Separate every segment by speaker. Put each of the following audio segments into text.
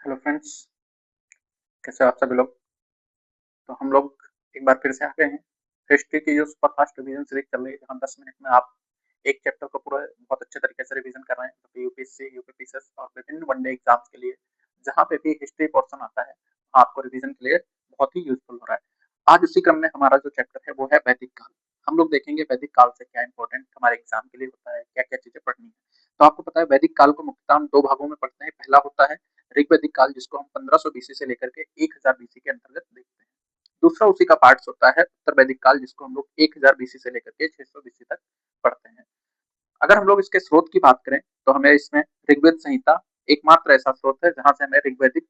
Speaker 1: Hello friends, कैसे हो आप सभी लोग। तो हम लोग एक बार फिर से आ गए हैं। हिस्ट्री की जो सुपर फास्ट रिवीजन सीरीज चल रही है, जहाँ 10 मिनट में आप एक चैप्टर को पूरा बहुत अच्छे तरीके से रिवीजन कर रहे हैं, जो कि यूपीएससी यूपीपीसीएस और विभिन्न वनडे एग्जाम्स के लिए जहाँ पे भी हिस्ट्री पोर्शन आता है आपको रिवीजन के लिए बहुत ही यूजफुल हो रहा है। आज उसी क्रम में हमारा जो चैप्टर है वो है वैदिक काल। हम लोग देखेंगे वैदिक काल से क्या इंपॉर्टेंट हमारे एग्जाम के लिए होता है, क्या क्या चीजें पढ़नी है। तो आपको पता है वैदिक काल को मुख्यतः हम दो भागों में पढ़ते हैं। पहला होता है ऋग्वैदिक काल, जिसको हम 1500 बीसी से लेकर के 1000 बीसी के अंतर्गत देखते हैं। दूसरा उसी का पार्ट होता है उत्तर वैदिक काल, जिसको हम लोग 1000 बीसी से लेकर के 600 बीसी तक पढ़ते हैं। अगर हम लोग इसके स्रोत की बात करें तो हमें इसमें ऋग्वेद संहिता एकमात्र ऐसा स्रोत है जहां से हमें ऋग्वैदिक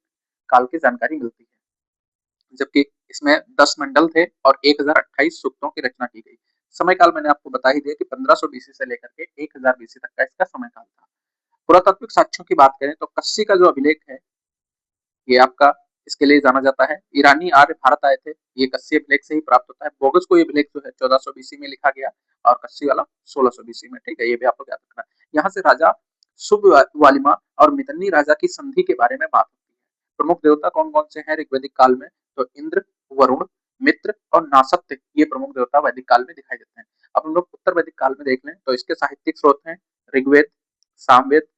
Speaker 1: काल की जानकारी मिलती है, जबकि इसमें 10 मंडल थे और 1028 सूक्तों की रचना की गई। समय काल मैंने आपको बता ही दिया कि 1500 बीसी से लेकर के 1000 बीसी तक का इसका समय काल था। पुरातात्विक साक्ष्यों की बात करें तो कस्सी का जो अभिलेख है ये आपका इसके लिए जाना जाता है। ईरानी आर्य भारत आए थे, ये कस्सी अभिलेख से ही प्राप्त होता है। बोगस को ये अभिलेख जो है 1400 बीसी में लिखा गया और कस्सी वाला 1600 बीसी में। ठीक है, ये भी आपको याद रखना है। यहाँ से राजा शुभ वालिमा और मितन्नी राजा की संधि के बारे में बात होती है। प्रमुख देवता कौन कौन से हैं ऋग्वैदिक काल में, तो इंद्र, वरुण, मित्र और नासत्य, ये प्रमुख देवता वैदिक काल में दिखाई देते हैं। अब हम लोग उत्तर वैदिक काल में देख लें तो इसके साहित्यिक स्रोत हैं ऋग्वेद, सामवेद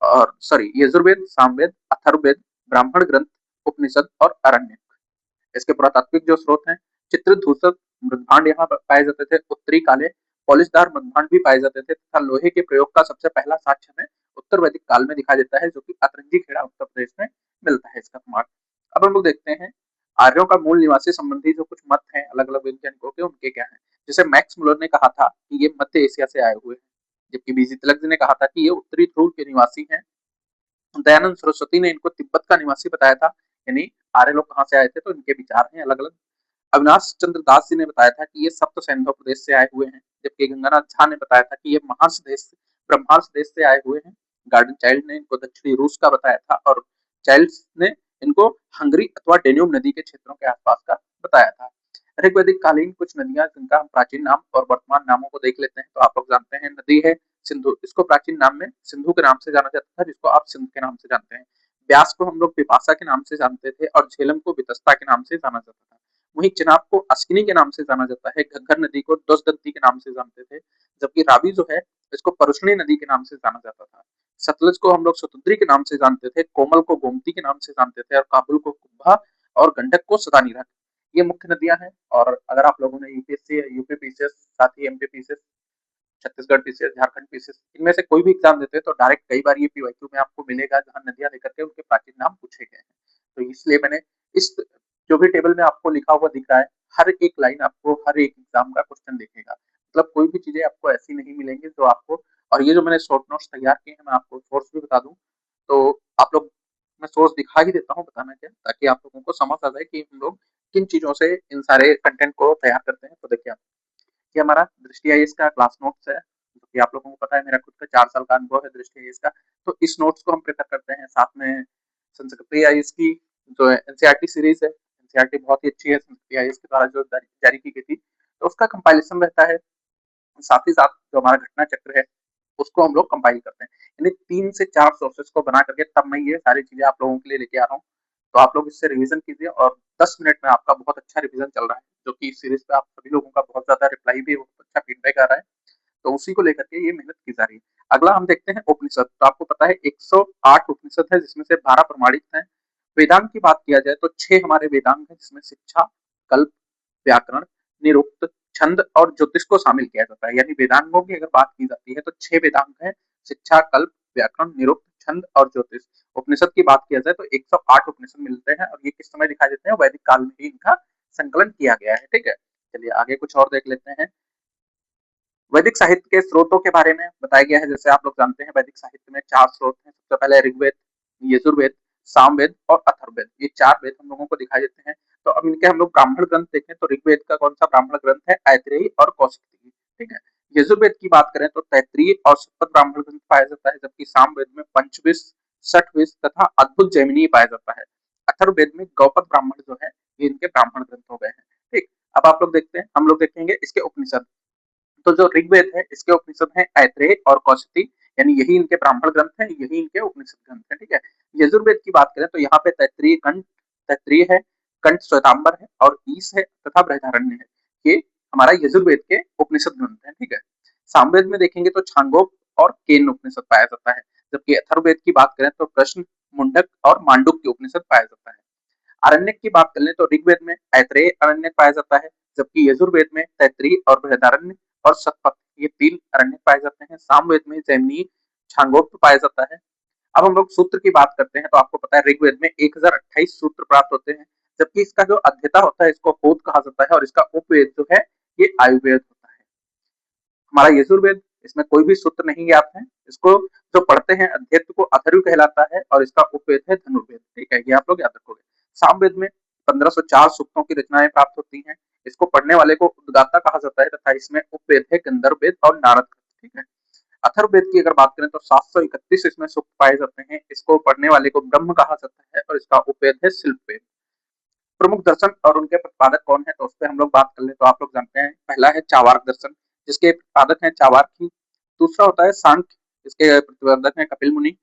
Speaker 1: और यजुर्वेद, सामवेद, अथर्ववेद, ब्राह्मण ग्रंथ, उपनिषद और अरण्यक। इसके पुरातात्विक जो स्रोत हैं चित्रित धूसर मृदभांड यहाँ पाए जाते थे। उत्तरी काले पॉलिशदार मृदभांड भी पाए जाते थे तथा लोहे के प्रयोग का सबसे पहला साक्ष्य हमें उत्तर वैदिक काल में दिखाई देता है, जो कि अतरंगी खेड़ा उत्तर प्रदेश में मिलता है इसका प्रमाण। अब हम लोग देखते हैं आर्यों का मूल निवासी संबंधी जो कुछ मत हैं अलग अलग वैज्ञानिकों के, उनके क्या है। जैसे मैक्स मुलर ने कहा था कि ये मध्य एशिया से आए हुए हैं, जबकि बीजी तिलक जी ने कहा था कि ये उत्तरी ध्रुव के निवासी हैं। दयानंद सरस्वती ने इनको तिब्बत का निवासी बताया था। यानी आर्य लोग कहाँ से आए थे, तो इनके विचार हैं अलग अलग। अविनाश चंद्र दास जी ने बताया था कि ये सप्त सैंधव प्रदेश से आए हुए हैं, जबकि गंगानाथ झा ने बताया था कि ये महार्ष देश ब्रह्मार्ष देश से आए हुए हैं। गार्डन चाइल्ड ने इनको दक्षिणी रूस का बताया था और चाइल्ड्स ने इनको हंगरी अथवा डेन्यूब नदी के क्षेत्रों के आसपास का बताया था। ऋग्वैदिक कालीन कुछ नदियां जिनका हम प्राचीन नाम और वर्तमान नामों को देख लेते हैं। तो आप लोग जानते हैं नदी है सिंधु, इसको प्राचीन नाम में सिंधु के नाम से जाना जाता था, जिसको आप सिंध के नाम से जानते हैं। व्यास को हम लोग पिपासा के नाम से जानते थे और झेलम को वितस्ता के नाम से जाना जाता था। वहीं चिनाब को अश्विनी के नाम से जाना जाता है। घग्गर नदी को दसदंती के नाम से जानते थे, जबकि रावी जो है इसको परुष्णी नदी के नाम से जाना जाता था। सतलज को हम लोग सतुद्री के नाम से जानते थे, कोमल को गोमती के नाम से जानते थे और काबुल को कुब्भा और गंडक को सदानीरा। ये मुख्य नदियां हैं। और अगर आप लोगों ने यूपीएससी, यूपीपीसीएस, साथ ही MPPCS, Chhattisgarh PCS, Jharkhand PCS, इनमें से कोई भी एग्जाम देते हैं तो डायरेक्ट कई बार ये पीवाईक्यू में आपको मिलेगा जहां नदियां लेकर के उनके प्राचीन नाम पूछे गए हैं। तो इसलिए मैंने इस जो भी टेबल में आपको लिखा हुआ दिख रहा है, हर एक लाइन आपको हर एक एग्जाम का क्वेश्चन देखेगा। मतलब कोई भी चीजें आपको ऐसी नहीं मिलेंगी जो आपको। और ये जो मैंने शॉर्ट नोट्स तैयार किए हैं, मैं आपको सोर्स भी बता दूं तो आप लोग, मैं सोर्स दिखा ही देता हूँ बताना क्या, ताकि आप लोगों को समझ आ जाए कि हम लोग किन चीजों से इन सारे कंटेंट को तैयार करते हैं। तो देखिए, ये हमारा दृष्टि आईएएस का क्लास नोट्स है, जो कि आप लोगों को पता है मेरा खुद का 4 साल का अनुभव है दृष्टि आईएएस का। तो इस नोट्स को हम प्रेफर करते हैं। साथ में संस्कृत आईएएस की जो है एनसीईआरटी सीरीज है, एनसीईआरटी बहुत ही अच्छी है, संस्कृत आईएएस के द्वारा जो जारी की गई थी, तो उसका कंपाइलेशन रहता है। साथ ही साथ जो हमारा घटना चक्र है उसको हम लोग कंपाइल करते हैं। यानी 3 से 4 सोर्सेस को बना करके तब मैं ये सारी चीजें आप लोगों के लिए लेके आ रहा हूँ। तो आप लोग इससे रिवीजन कीजिए और 10 मिनट में आपका बहुत अच्छा रिवीजन चल रहा है, जो कि इस सीरीज पे आप सभी लोगों का बहुत ज्यादा रिप्लाई भी, बहुत अच्छा फीडबैक आ रहा है। तो उसी को लेकर के ये मेहनत की जा रही है। अगला हम देखते हैं उपनिषद। तो आपको पता है 108 उपनिषद है, जिसमें से 12 प्रमाणित हैं। वेदांत की बात किया जाए तो 6 हमारे वेदांत हैं, जिसमें शिक्षा, कल्प, व्याकरण, निरुक्त, छंद और ज्योतिष को शामिल किया जाता है। यानी वेदांगों की अगर बात की जाती है तो 6 वेदांग हैं, शिक्षा, कल्प, व्याकरण, निरुक्त, छंद और ज्योतिष। उपनिषद की बात किया जाए तो 108 उपनिषद मिलते हैं और ये किस समय दिखाई देते हैं, वैदिक काल में ही इनका संकलन किया गया है। ठीक है, चलिए आगे कुछ और देख लेते हैं। वैदिक साहित्य के स्रोतों के बारे में बताया गया है। जैसे आप लोग जानते हैं वैदिक साहित्य में 4 स्रोत हैं। सबसे पहले ऋग्वेद, यजुर्वेद, सामवेद और अथर्ववेद, ये 4 वेद हम लोगों को दिखाई देते हैं। तो अब इनके हम लोग ब्राह्मण ग्रंथ देखें तो ऋग्वेद का कौन सा ब्राह्मण ग्रंथ है, ऐत्रेयी और कौशिकी। ठीक है, यजुर्वेद की बात करें तो तैत्रीय और शतपथ ब्राह्मण ग्रंथ पाया जाता है, जबकि सामवेद में पंचविश, षटविश तथा अद्भुत जैमिनी पाया जाता है। अथर्ववेद में गौपद ब्राह्मण जो है ये इनके ब्राह्मण ग्रंथ हो गए हैं। ठीक, अब आप लोग देखते हैं, हम लोग देखेंगे इसके उपनिषद। तो जो ऋग्वेद है इसके उपनिषद हैं ऐत्रेय और कौशिकी। यानी यही इनके ब्राह्मण ग्रंथ हैं, यही इनके उपनिषद ग्रंथ हैं, ठीक है। यजुर्वेद की बात करें तो यहाँ पे तैत्तिरीय है, कंठ श्वेतांबर है और ईश है तथा बृहदारण्य है। ये हमारा यजुर्वेद के उपनिषद ग्रंथ है, ठीक है। सामवेद में देखेंगे तो छांदोग्य और केन उपनिषद पाया जाता है, जबकि अथर्ववेद की बात करें तो प्रश्न, मुंडक और मांडुक्य उपनिषद पाया जाता है। आरण्यक की बात कर लें तो ऋग्वेद में ऐत्रेय अरण्यक पाया जाता है, जबकि यजुर्वेद में तैत्तिरीय और बृहदारण्य और शतपथ ये 3 अरण्यक पाए जाते हैं। सामवेद में जैमिनी, छांदोग्य पाया जाता है। अब हम लोग सूत्र की बात करते हैं तो आपको पता है ऋग्वेद में 1028 सूत्र प्राप्त होते हैं, जबकि इसका जो अध्येता होता है इसको होत कहा जाता है और इसका उपवेद जो है ये आयुर्वेद होता है। हमारा यजुर्वेद, इसमें कोई भी सूत्र नहीं ज्ञात है। इसको जो पढ़ते हैं अध्येत को अथर्व कहलाता है और इसका उपवेद है धनुर्वेद, ठीक है, ये आप लोग याद रखोगे। सामवेद में 1504 सूक्तों की रचनाएं प्राप्त होती हैं। इसको पढ़ने वाले को उद्गाता कहा जाता है तथा इसमें उपवेद है गंधर्व वेद और नारद, ठीक है। अथर्ववेद की अगर बात करें तो 731 इसमें सूक्त पाए जाते हैं। इसको पढ़ने वाले को ब्रह्म कहा जाता है और इसका उपवेद है शिल्पवेद। प्रमुख दर्शन और उनके प्रतिपादक कौन है तो उस पर हम लोग बात कर ले तो आप लोग जानते हैं पहला है चावार्क दर्शन, जिसके प्रतिपादक हैं चावार्की। दूसरा होता है सांख्य, इसके प्रतिपादक हैं कपिल मुनि।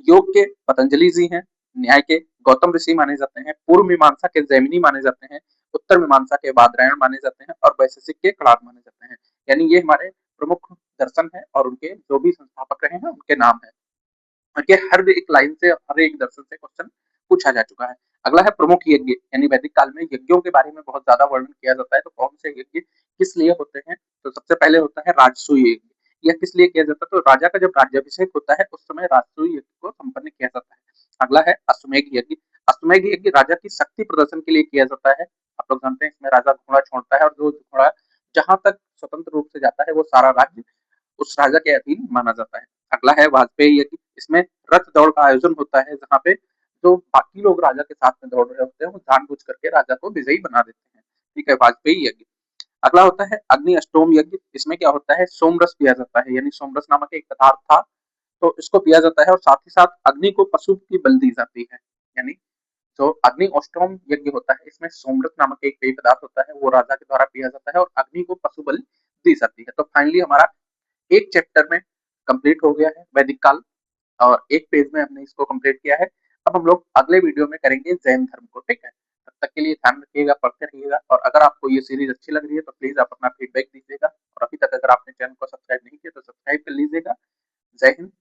Speaker 1: योग के पतंजलि जी हैं। न्याय के गौतम ऋषि माने जाते हैं। पूर्व मीमांसा के जैमिनी माने जाते हैं। उत्तर मीमांसा के बादरायण माने जाते हैं और वैशेषिक के कणाद माने जाते हैं। यानी ये हमारे प्रमुख दर्शन है और उनके जो भी संस्थापक रहे हैं उनके नाम है। और ये हर एक लाइन से, हर एक दर्शन से क्वेश्चन पूछा जा चुका है। अगला है प्रमुख यज्ञ, यानी वैदिक काल में यज्ञों के बारे में बहुत ज्यादा वर्णन किया जाता है। तो कौन से यज्ञ किस लिए होते हैं तो सबसे पहले होता है राजसूय यज्ञ। यह किस लिए किया जाता है तो राजा का जब राज्याभिषेक होता है उस समय राजसूय यज्ञ को संपन्न किया जाता है। अगला है अश्वमेघ यज्ञ। अश्वमेघ यज्ञ राजा की शक्ति प्रदर्शन के लिए किया जाता है। आप लोग जानते हैं इसमें राजा घोड़ा छोड़ता है और जो घोड़ा जहां तक स्वतंत्र रूप से जाता है वो सारा राज्य उस राजा के अधीन माना जाता है। अगला है वाजपेयी यज्ञ। इसमें रथ दौड़ का आयोजन होता है जहाँ पे जो बाकी लोग राजा के साथ में दौड़ रहे होते हैं वो जानबूझ करके राजा को विजयी बना देते हैं, ठीक है, वाजपेयी यज्ञ। अगला होता है अग्नि अष्टोम यज्ञ। इसमें क्या होता है सोमरस पिया जाता है, यानी सोमरस नामक एक पदार्थ था तो इसको पिया जाता है और साथ ही साथ अग्नि को पशु की बलि दी जाती है। यानी जो अग्नि अष्टोम यज्ञ होता है इसमें सोमरस नामक एक पेय पदार्थ होता है वो राजा के द्वारा पिया जाता है और अग्नि को पशु बलि दी जाती है। तो फाइनली हमारा एक चैप्टर में कंप्लीट हो गया है वैदिक काल और एक पेज में हमने इसको कंप्लीट किया है। अब हम लोग अगले वीडियो में करेंगे जैन धर्म को, ठीक है। तब तक के लिए ध्यान रखिएगा, पढ़ते रहिएगा और अगर आपको ये सीरीज अच्छी लग रही है तो प्लीज आप अपना फीडबैक दीजिएगा और अभी तक अगर आपने चैनल को सब्सक्राइब नहीं किया तो सब्सक्राइब कर लीजिएगा। जय हिंद।